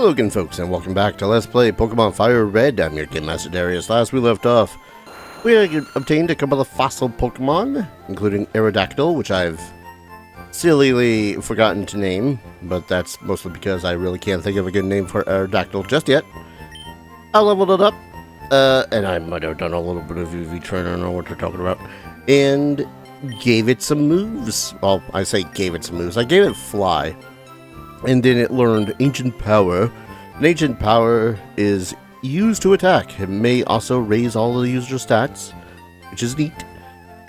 Hello again, folks, and welcome back to Let's Play Pokemon FireRed. I'm your Game Master Darius. Last we left off, we had obtained a couple of fossil Pokemon, including Aerodactyl, which I've sillily forgotten to name, but that's mostly because I really can't think of a good name for Aerodactyl just yet. I leveled it up, and I might have done a little bit of UV training, I don't know what they're talking about, and gave it some moves. Well, I say gave it some moves. I gave it Fly. And then it learned Ancient Power. And Ancient Power is used to attack. It may also raise all the user stats, which is neat.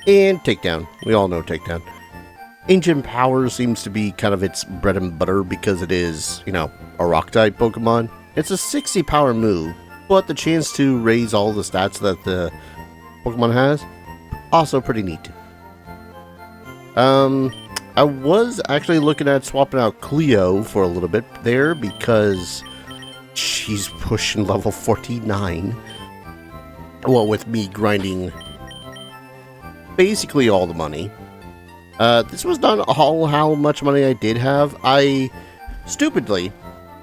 And Takedown. We all know Takedown. Ancient Power seems to be kind of its bread and butter because it is, you know, a Rock-type Pokemon. It's a 60 power move, but the chance to raise all the stats that the Pokemon has, also pretty neat. I was actually looking at swapping out Cleo for a little bit there because she's pushing level 49. Well, with me grinding basically all the money. This was not all how much money I did have. I stupidly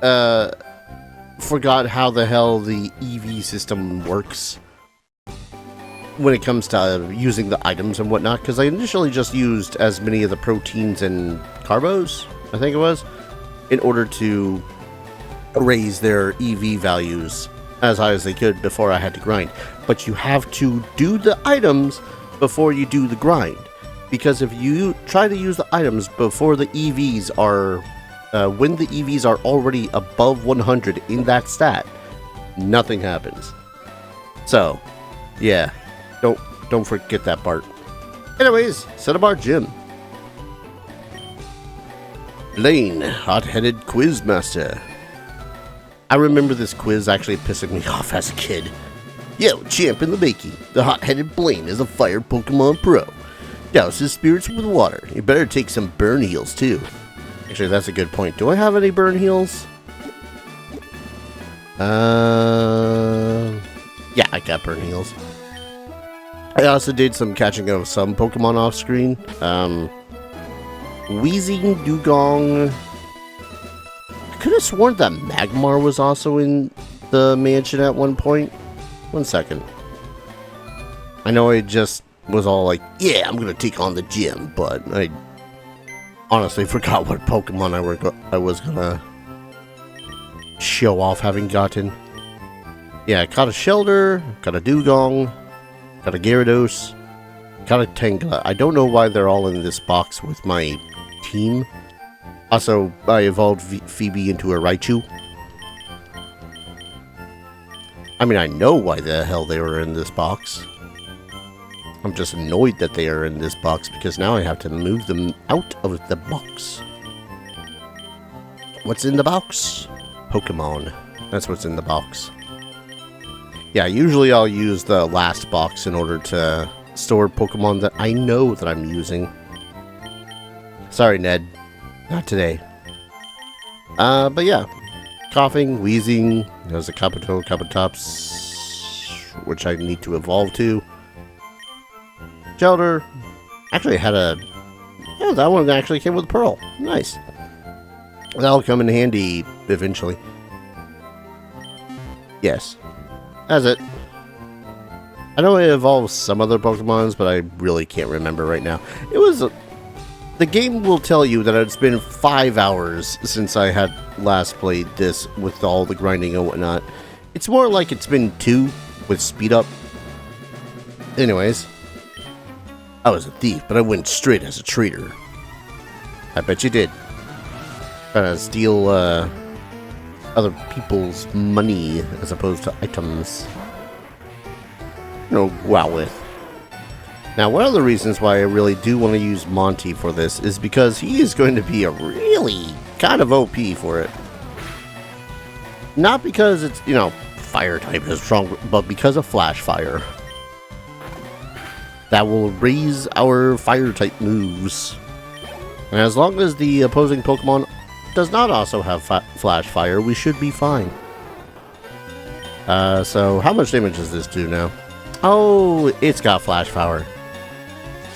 forgot how the hell the EV system works when it comes to using the items and whatnot, because I initially just used as many of the proteins and carbos, I think it was, in order to raise their EV values as high as they could before I had to grind. But you have to do the items before you do the grind, because if you try to use the items before the EVs are, when the EVs are already above 100 in that stat, nothing happens. So, yeah. Don't forget that part. Anyways, Cinnabar Gym. Blaine, hot-headed quizmaster. I remember this quiz actually pissing me off as a kid. Yo, champ in the bakey. The hot-headed Blaine is a fire Pokemon pro. Douse his spirits with water. You better take some burn heals too. Actually, that's a good point. Do I have any burn heals? Yeah, I got burn heals. I also did some catching of some Pokemon off screen. Weezing, Dugong. I could have sworn that Magmar was also in the mansion at one point. 1 second. I know I just was all like, yeah, I'm gonna take on the gym, but I honestly forgot what Pokemon I was gonna show off having gotten. Yeah, I caught a Shelter, got a Dugong, got a Gyarados, got a Tangela. I don't know why they're all in this box with my team. Also, I evolved Phoebe into a Raichu. I mean, I know why the hell they were in this box. I'm just annoyed that they are in this box because now I have to move them out of the box. What's in the box? Pokemon. That's what's in the box. Yeah, usually I'll use the last box in order to store Pokemon that I know that I'm using. Sorry, Ned. Not today. But yeah. Coughing, wheezing. There's a Kabutops, which I need to evolve to. Shelter. Actually, I had a... Yeah, that one actually came with Pearl. Nice. That'll come in handy eventually. Yes. That's it. I know it evolves some other Pokemons, but I really can't remember right now. It was... the game will tell you that it's been 5 hours since I had last played this with all the grinding and whatnot. It's more like it's been 2 with speed up. Anyways. I was a thief, but I went straight as a traitor. I bet you did. Trying to steal, other people's money as opposed to items. No, wow with. Now, one of the reasons why I really do want to use Monty for this is because he is going to be a really kind of OP for it. Not because it's, you know, fire type is strong, but because of Flash Fire. That will raise our fire type moves. And as long as the opposing Pokemon does not also have Flash Fire, we should be fine. So how much damage does this do now? Oh, it's got Flash Power.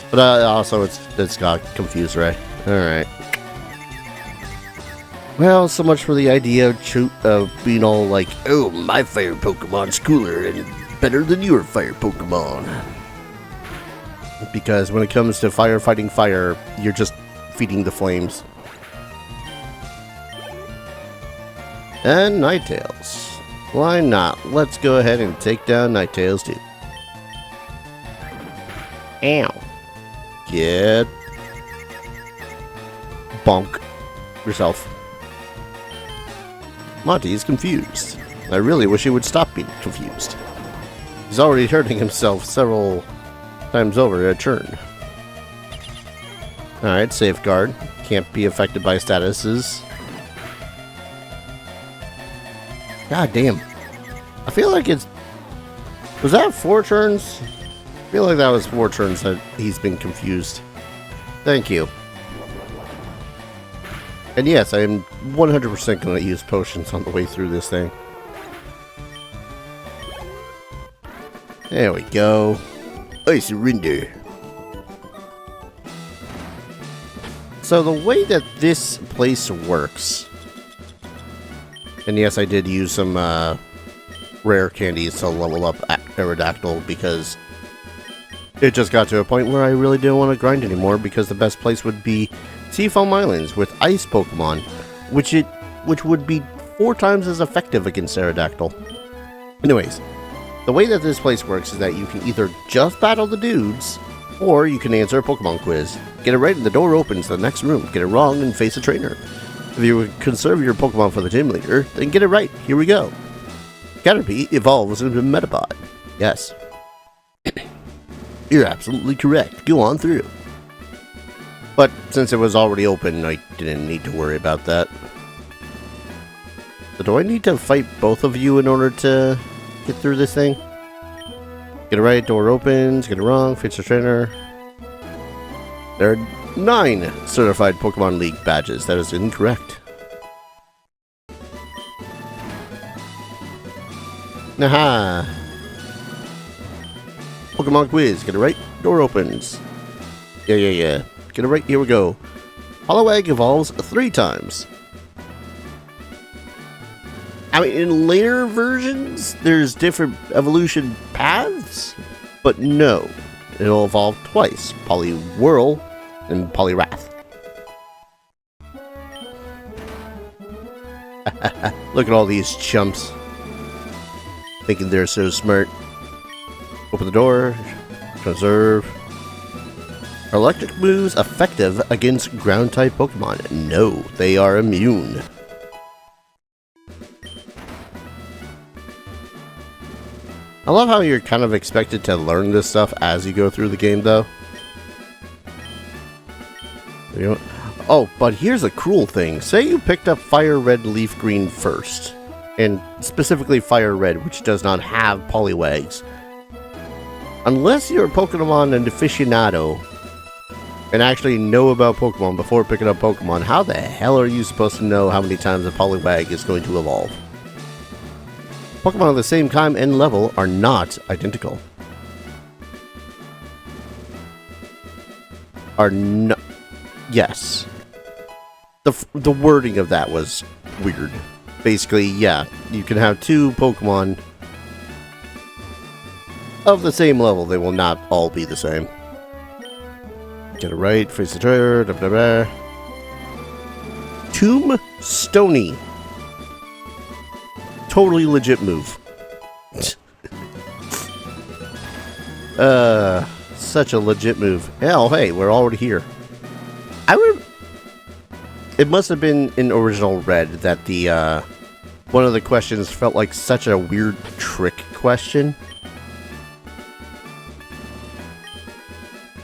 But also it's got Confuse Ray. Alright. Well, so much for the idea of being all like, oh, my fire Pokemon's cooler and better than your fire Pokemon. Because when it comes to fighting fire, you're just feeding the flames. And Ninetales. Why not? Let's go ahead and take down Ninetales too. Ow. Get bonk yourself. Monty is confused. I really wish he would stop being confused. He's already hurting himself several times over at a turn. Alright, safeguard. Can't be affected by statuses. God damn. I feel like it's... Was that 4 turns? I feel like that was 4 turns that he's been confused. Thank you. And yes, I am 100% going to use potions on the way through this thing. There we go. I surrender. So the way that this place works... And yes, I did use some rare candies to level up Aerodactyl because it just got to a point where I really didn't want to grind anymore because the best place would be Seafoam Islands with ice Pokemon, which would be 4 times as effective against Aerodactyl. Anyways, the way that this place works is that you can either just battle the dudes, or you can answer a Pokemon quiz. Get it right and the door opens to the next room. Get it wrong and face a trainer. If you would conserve your Pokemon for the gym leader, then get it right. Here we go. Caterpie evolves into a Metapod. Yes. You're absolutely correct. Go on through. But since it was already open, I didn't need to worry about that. So do I need to fight both of you in order to get through this thing? Get it right, door opens. Get it wrong, face a trainer. There are 9 certified Pokemon League badges. That is incorrect. Naha! Pokemon quiz. Get it right. Door opens. Yeah. Get it right. Here we go. Poliwag evolves 3 times. I mean, in later versions, there's different evolution paths, but no. It'll evolve twice. Poliwhirl and Poliwrath. Look at all these chumps. Thinking they're so smart. Open the door. Conserve. Are electric moves effective against ground-type Pokemon? No, they are immune. I love how you're kind of expected to learn this stuff as you go through the game, though. Oh, but here's a cool thing. Say you picked up FireRed Leaf Green first, and specifically FireRed, which does not have Poliwags. Unless you're a Pokemon aficionado and actually know about Pokemon before picking up Pokemon, how the hell are you supposed to know how many times a Poliwag is going to evolve? Pokemon of the same kind and level are not identical. Are not... Yes. The wording of that was weird. Basically, yeah, you can have 2 Pokemon of the same level. They will not all be the same. Get it right, face the trainer, blah, blah, blah. Tombstony. Totally legit move. Such a legit move. Hell, hey, we're already here. It must have been in original Red that the, one of the questions felt like such a weird trick question.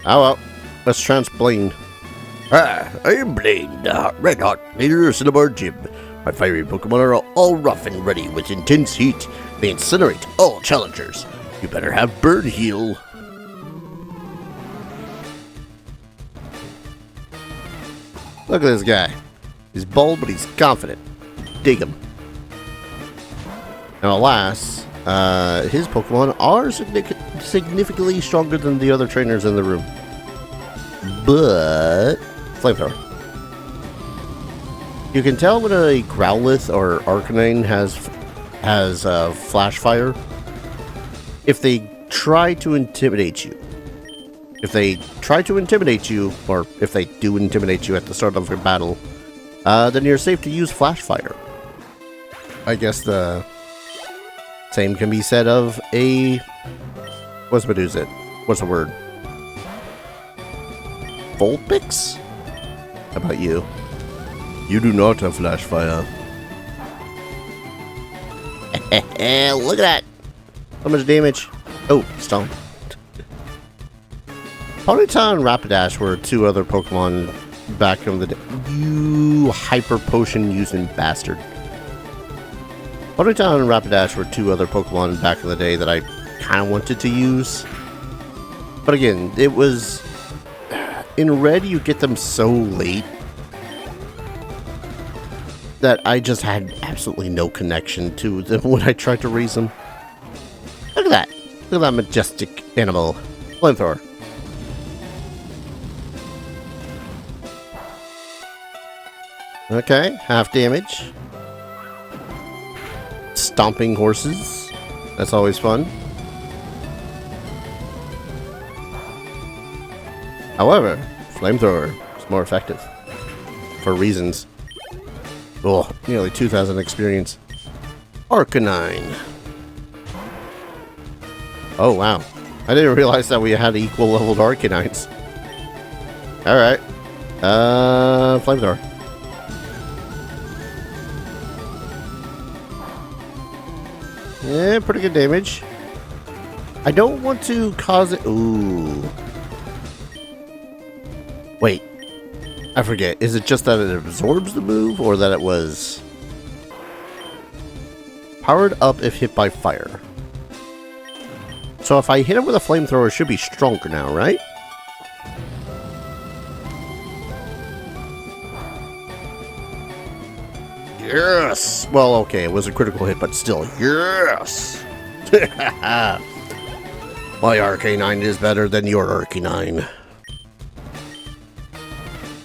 Oh well, let's chance Blaine. I am Blaine, the red-hot leader of Cinnabar Gym. My fiery Pokemon are all rough and ready with intense heat. They incinerate all challengers. You better have Burn Heal. Look at this guy. He's bold, but he's confident. Dig him. Now, alas, his Pokemon are significantly stronger than the other trainers in the room. But... Flamethrower. You can tell when a Growlithe or Arcanine has flash fire if they try to intimidate you. If they try to intimidate you, or if they do intimidate you at the start of your battle, then you're safe to use flash fire. I guess the same can be said of a... What's the word? Vulpix? How about you? You do not have flash fire. Look at that! How much damage? Oh, stone. Ponyta and Rapidash were two other Pokemon back in the day. You hyper potion using bastard. Ponyta and Rapidash were two other Pokemon back in the day that I kind of wanted to use. But again, it was... In Red, you get them so late that I just had absolutely no connection to them when I tried to raise them. Look at that. Look at that majestic animal. Flamethrower. Okay, half damage. Stomping horses. That's always fun. However, Flamethrower is more effective. For reasons. Oh, nearly 2,000 experience. Arcanine. Oh, wow. I didn't realize that we had equal leveled Arcanines. Alright. Flamethrower. Yeah, pretty good damage. I don't want to cause it... Ooh. Wait. I forget. Is it just that it absorbs the move, or that it was powered up if hit by fire? So if I hit it with a flamethrower, it should be stronger now, right? Yes! Well, okay, it was a critical hit, but still, yes! My Arcanine is better than your Arcanine.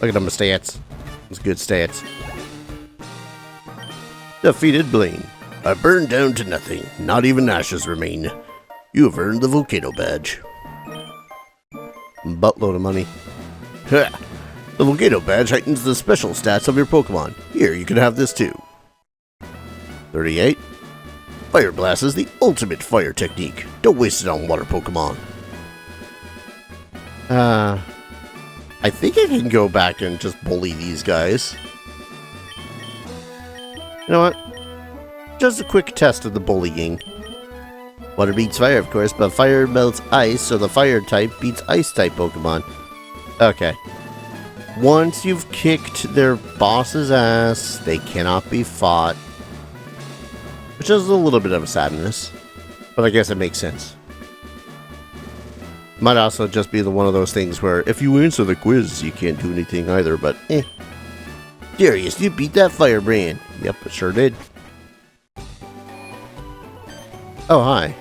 Look at them stats. It's good stats. Defeated Blaine. I burned down to nothing. Not even ashes remain. You have earned the volcano badge. Buttload of money. Ha! The volcano badge heightens the special stats of your Pokemon. Here, you can have this too. 38. Fire Blast is the ultimate fire technique. Don't waste it on water Pokemon. I think I can go back and just bully these guys. You know what? Just a quick test of the bullying. Water beats fire, of course, but fire melts ice, so the fire type beats ice type Pokemon. Okay. Once you've kicked their boss's ass, they cannot be fought. Which is a little bit of a sadness. But I guess it makes sense. Might also just be one of those things where if you answer the quiz, you can't do anything either, but eh. Darius, you beat that firebrand. Yep, it sure did. Oh, hi.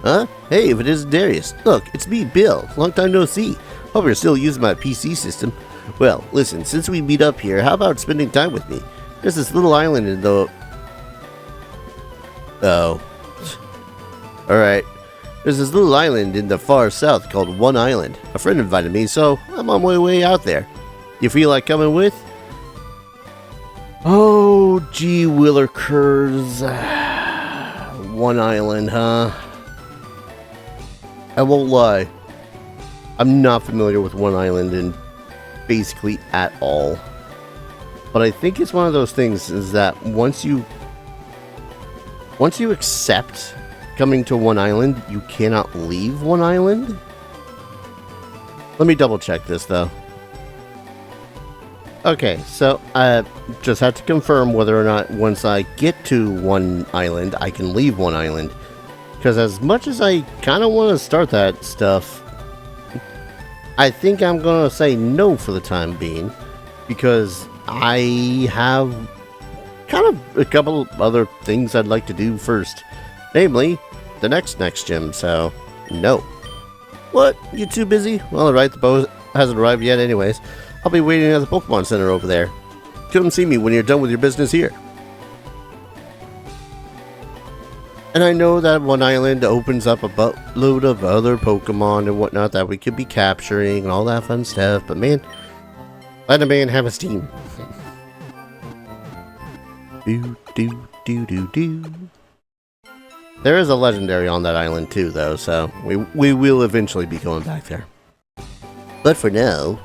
Huh? Hey, if it isn't Darius. Look, it's me, Bill. Long time no see. Hope you're still using my PC system. Well, listen, since we meet up here, how about spending time with me? There's this little island in the... Oh. Alright. There's this little island in the far south called One Island. A friend invited me, so I'm on my way out there. You feel like coming with? Oh, gee willikers. One Island, huh? I won't lie. I'm not familiar with One Island in basically at all. But I think it's one of those things is that once you accept coming to One Island, you cannot leave One Island? Let me double check this though. Okay, so I just have to confirm whether or not once I get to One Island, I can leave One Island. Because as much as I kind of want to start that stuff, I think I'm going to say no for the time being. Because I have kind of a couple of other things I'd like to do first. Namely, the next gym, so no. What? You too busy? Well, alright, the boat hasn't arrived yet anyways. I'll be waiting at the Pokemon Center over there. come see me when you're done with your business here. And I know that one island opens up a buttload of other Pokemon and whatnot that we could be capturing and all that fun stuff, but man, let a man have his team. Do, do, do, do, do. There is a legendary on that island too, though, so we will eventually be going back there. But for now,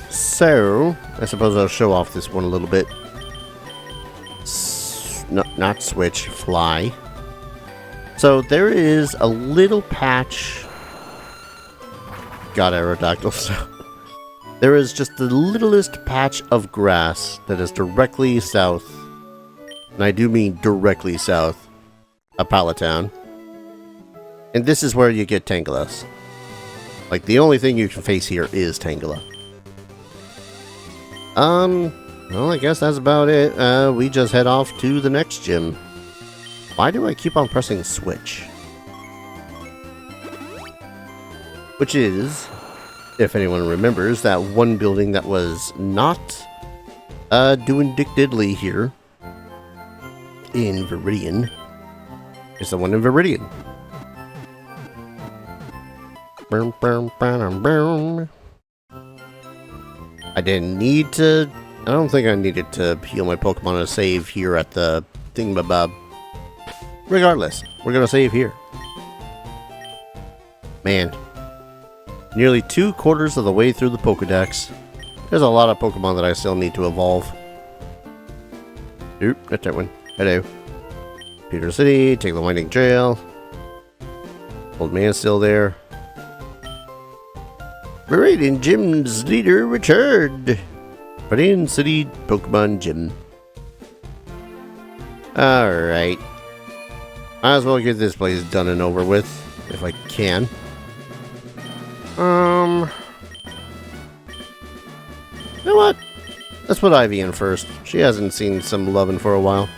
so I suppose I'll show off this one a little bit. Not switch, fly. So there is a little patch. Got Aerodactyl, so there is just the littlest patch of grass that is directly south, and I do mean directly south, of Palatown. And this is where you get Tangalas. Like, the only thing you can face here is Tangela. Well, I guess that's about it. We just head off to the next gym. Why do I keep on pressing switch? Which is, if anyone remembers, that one building that was not doing Dick Diddley here in Viridian. It's the one in Viridian. Boom, boom, boom, boom. I didn't need to. I don't think I needed to heal my Pokemon to save here at the thingamabob. Regardless, we're gonna save here. Man, nearly 2/4 of the way through the Pokedex. There's a lot of Pokemon that I still need to evolve. Oop, not that one. Hello. Viridian City, take the winding trail. Old man's still there. Viridian Gym's leader returned. Viridian City Pokemon Gym. Alright. Might as well get this place done and over with, if I can. You know what? Let's put Ivy in first. She hasn't seen some loving for a while.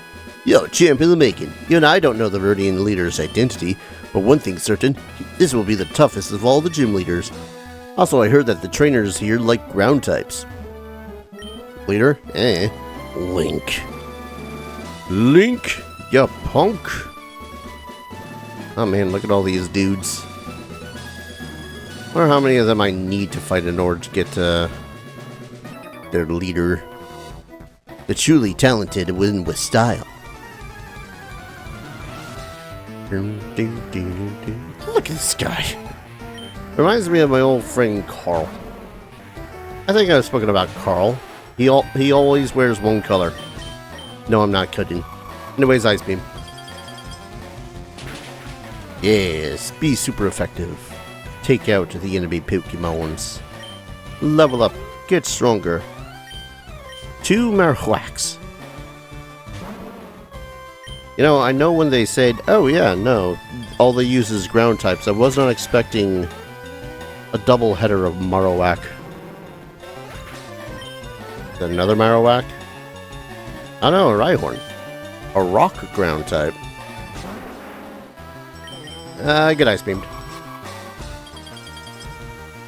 Yo, champ in the making. You and I don't know the Viridian leader's identity, but one thing's certain, this will be the toughest of all the gym leaders. Also, I heard that the trainers here like ground types. Leader? Link. Link, ya punk. Oh man, look at all these dudes. I wonder how many of them I need to fight in order to get to their leader. The truly talented win with style. Look at this guy. Reminds me of my old friend Carl. I think I've spoken about Carl. He always wears one color. No, I'm not kidding. Anyways, Ice Beam. Yes, be super effective. Take out the enemy Pokemons. Level up, get stronger. 2 Marowaks. You know, I know when they said, oh yeah, no, all they use is ground types. I was not expecting a double header of Marowak. Is that another Marowak? Oh no, a Rhyhorn. A rock ground type. Get Ice Beamed.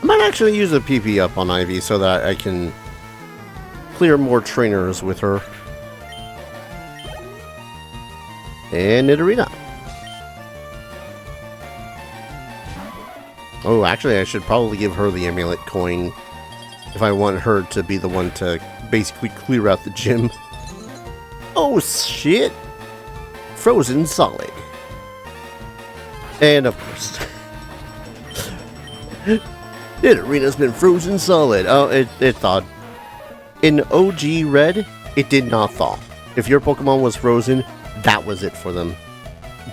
I might actually use a PP up on Ivy so that I can clear more trainers with her. And Nidorina. Oh, actually, I should probably give her the amulet coin if I want her to be the one to basically clear out the gym. Oh, shit. Frozen Solid. And, of course, Nidorina's been frozen solid. oh, it thawed. In OG Red, it did not thaw. If your Pokemon was frozen, that was it for them.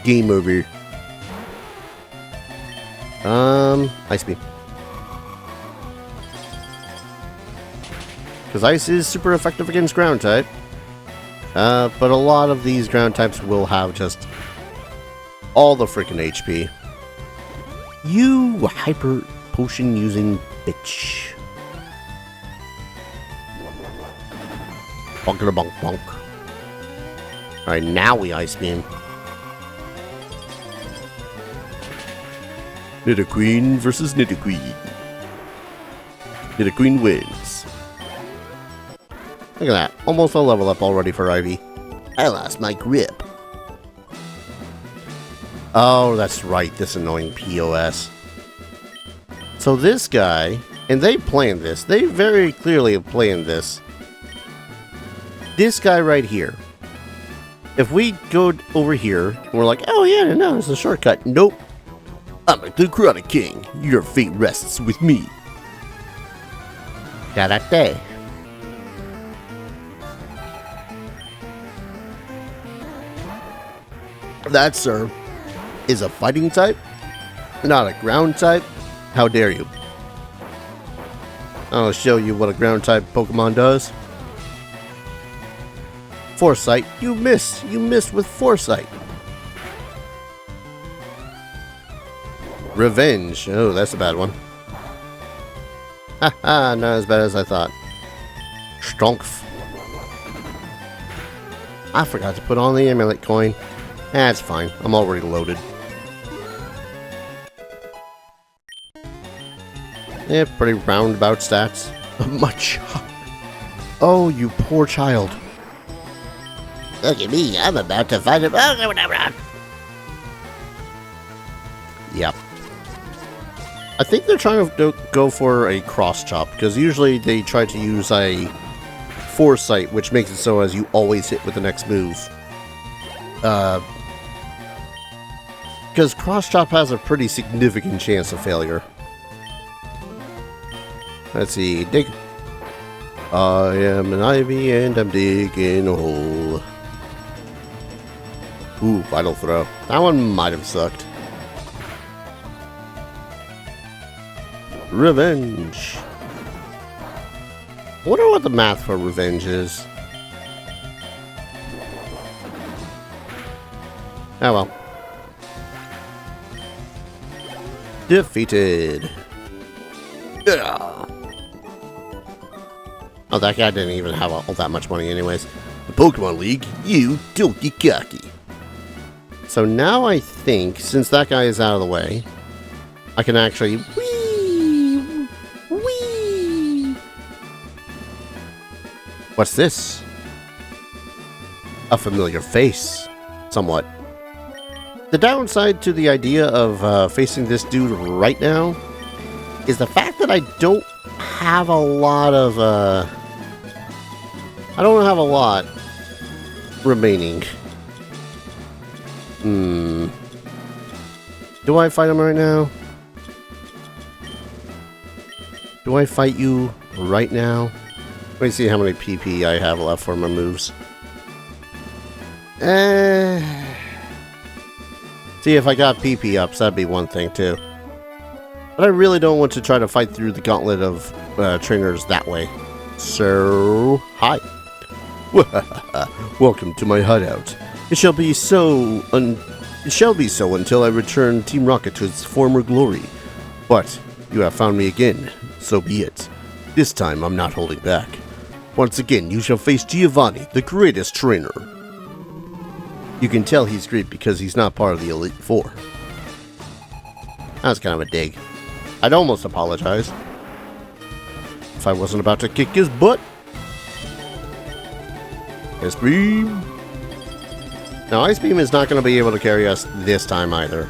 Game over. Ice Beam. Because Ice is super effective against ground type. But a lot of these ground types will have just all the freaking HP. You hyper potion using bitch. Bonker bonk bonk. Alright, now we Ice Beam. Nidoqueen versus Nidoqueen. The queen wins. Look at that. Almost a level up already for Ivy. I lost my grip. Oh, that's right. This annoying POS. So this guy, and they planned this. They very clearly have planned this. This guy right here. If we go over here, and we're like, oh yeah, no, it's a shortcut. Nope. I'm the Karate King. Your fate rests with me. Karate. That, sir, is a fighting type, not a ground type. How dare you? I'll show you what a ground type Pokemon does. Foresight, you missed. You missed with Foresight. Revenge. Oh, that's a bad one. Haha, not as bad as I thought. Stronkf. I forgot to put on the amulet coin. That's fine. I'm already loaded. Yeah, pretty roundabout stats. Much. Oh, you poor child. Look at me. I'm about to fight him. Yep. I think they're trying to go for a cross chop, because usually they try to use a foresight, which makes it so as you always hit with the next move. Because cross chop has a pretty significant chance of failure. Let's see, dig. I am an Ivy and I'm digging a hole. Ooh, Vital Throw. That one might have sucked. Revenge. I wonder what the math for revenge is. Oh well. Defeated. Yeah. Oh, that guy didn't even have all that much money anyways. The Pokemon League, you don't get cocky. So now I think, since that guy is out of the way, I can actually... Whee! Whee! What's this? A familiar face. Somewhat. The downside to the idea of facing this dude right now is the fact that I don't have a lot of... I don't have a lot remaining. Do I fight him right now? Do I fight you right now? Let me see how many PP I have left for my moves. See, if I got PP ups, that'd be one thing too. But I really don't want to try to fight through the gauntlet of trainers that way. So, hi. Welcome to my hideout. It shall be so until I return Team Rocket to its former glory. But you have found me again, so be it. This time I'm not holding back. Once again, you shall face Giovanni, the greatest trainer. You can tell he's great because he's not part of the Elite Four. That's kind of a dig. I'd almost apologize if I wasn't about to kick his butt. Ice Beam. Now, Ice Beam is not going to be able to carry us this time either,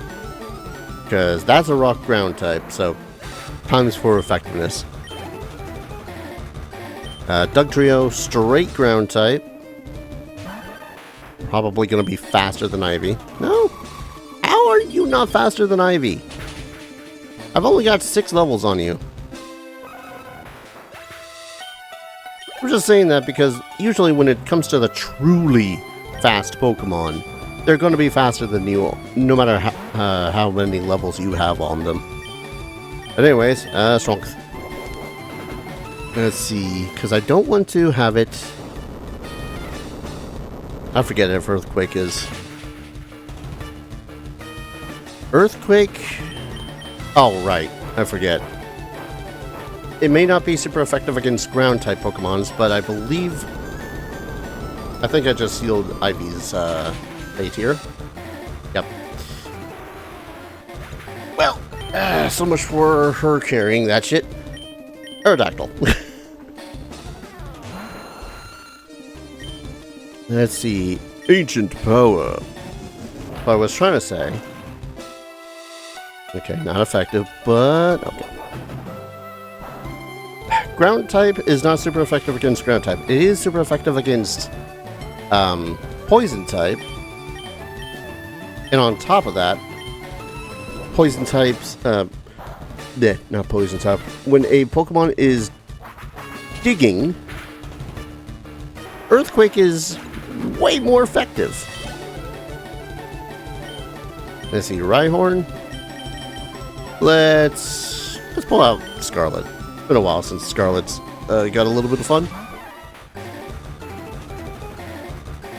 because that's a rock ground type, so times for effectiveness. Dugtrio, straight ground type. Probably going to be faster than Ivy. No? How are you not faster than Ivy? I've only got 6 levels on you. I'm just saying that because usually when it comes to the truly fast Pokemon, they're going to be faster than you, no matter how many levels you have on them. But anyways, strength. Let's see, because I don't want to have it... I forget if Earthquake is... Earthquake? Oh, right. I forget. It may not be super effective against ground-type Pokemons, but I believe... I think I just sealed Ivy's fate here. Yep. Well, so much for her carrying that shit. Aerodactyl. Let's see. Ancient power. What I was trying to say. Okay, not effective, but okay. Ground type is not super effective against ground type. It is super effective against poison type. And on top of that, poison types, not poison type. When a Pokemon is digging, Earthquake is way more effective. Let's see, Rhyhorn. Let's pull out Scarlet. It's been a while since Scarlet's got a little bit of fun.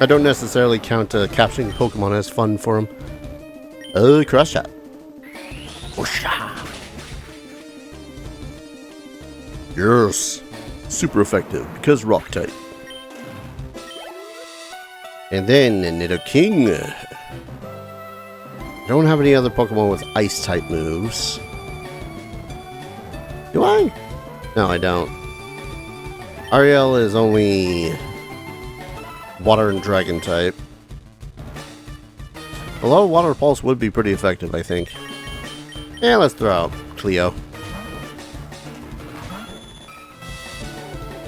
I don't necessarily count capturing Pokemon as fun for him. Cross Shot. Yes. Super effective because rock type. And then Nidoking. I don't have any other Pokemon with ice type moves. Do I? No, I don't. Ariel is only water and dragon type. Although Water Pulse would be pretty effective, I think. Yeah, let's throw out Cleo.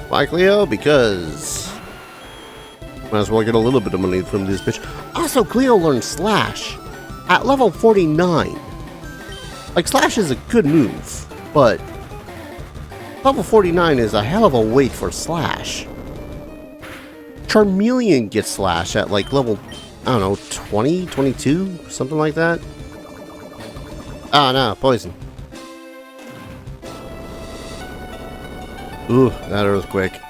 Why Cleo? Because might as well get a little bit of money from this bitch. Also, Cleo learned Slash at level 49. Like, Slash is a good move, but level 49 is a hell of a wait for Slash. Charmeleon gets Slash at like level, I don't know, 20, 22, something like that. Ah, no, poison. Ooh, that Earthquake.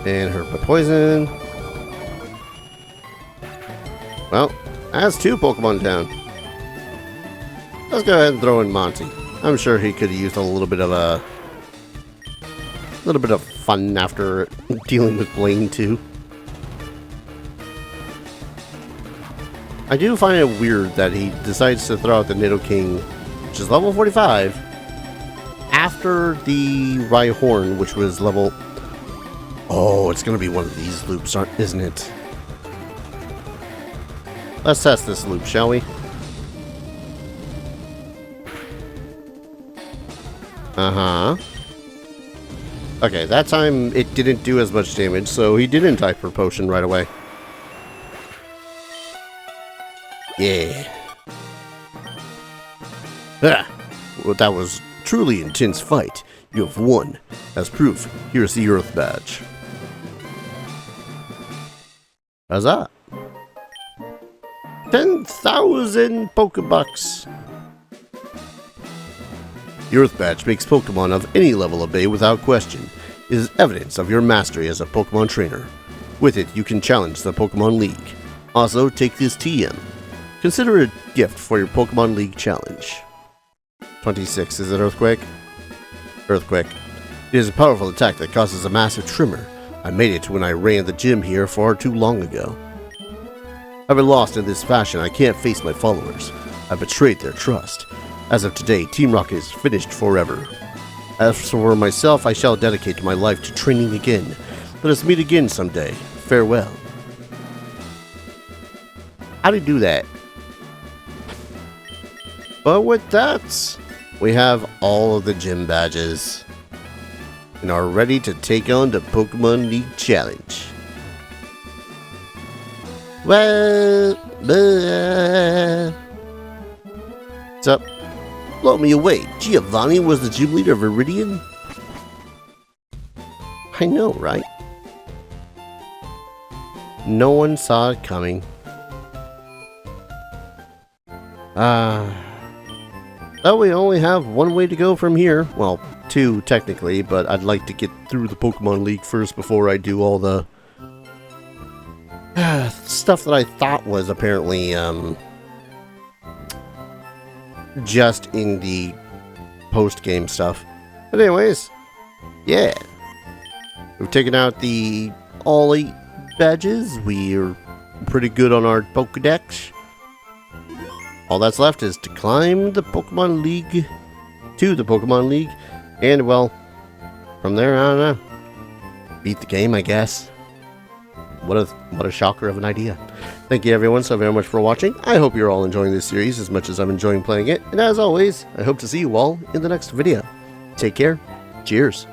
And hurt by poison. Well, that's 2 Pokemon down. Let's go ahead and throw in Monty. I'm sure he could have used a little bit of fun after dealing with Blaine too. I do find it weird that he decides to throw out the Nidoking, which is level 45, after the Rhyhorn, which was level... Oh, it's going to be one of these loops, isn't it? Let's test this loop, shall we? Uh-huh. Okay, that time it didn't do as much damage, so he didn't Hyper Potion right away. Yeah. Ah! Well, that was truly intense fight. You have won. As proof, here's the Earth Badge. How's that? 10,000 Pokebucks. The Earth Badge makes Pokemon of any level obey without question. It is evidence of your mastery as a Pokemon trainer. With it, you can challenge the Pokemon League. Also, take this TM. Consider it a gift for your Pokemon League challenge. 26, is it Earthquake? Earthquake. It is a powerful attack that causes a massive tremor. I made it when I ran the gym here far too long ago. I've been lost in this fashion. I can't face my followers. I betrayed their trust. As of today, Team Rocket is finished forever. As for myself, I shall dedicate my life to training again. Let us meet again someday. Farewell. How do you do that? But with that, we have all of the gym badges and are ready to take on the Pokemon League Challenge. Well, what's up? Blow me away. Giovanni was the gym leader of Viridian? I know, right? No one saw it coming. Well, we only have one way to go from here. Well, 2 technically, but I'd like to get through the Pokemon League first before I do all the stuff that I thought was apparently just in the post-game stuff. But anyways, yeah. We've taken out all 8 badges. We're pretty good on our Pokedex. All that's left is to climb the Pokemon League to the Pokemon League. And, well, from there, I don't know. Beat the game, I guess. What a shocker of an idea. Thank you everyone so very much for watching. I hope you're all enjoying this series as much as I'm enjoying playing it. And as always, I hope to see you all in the next video. Take care. Cheers.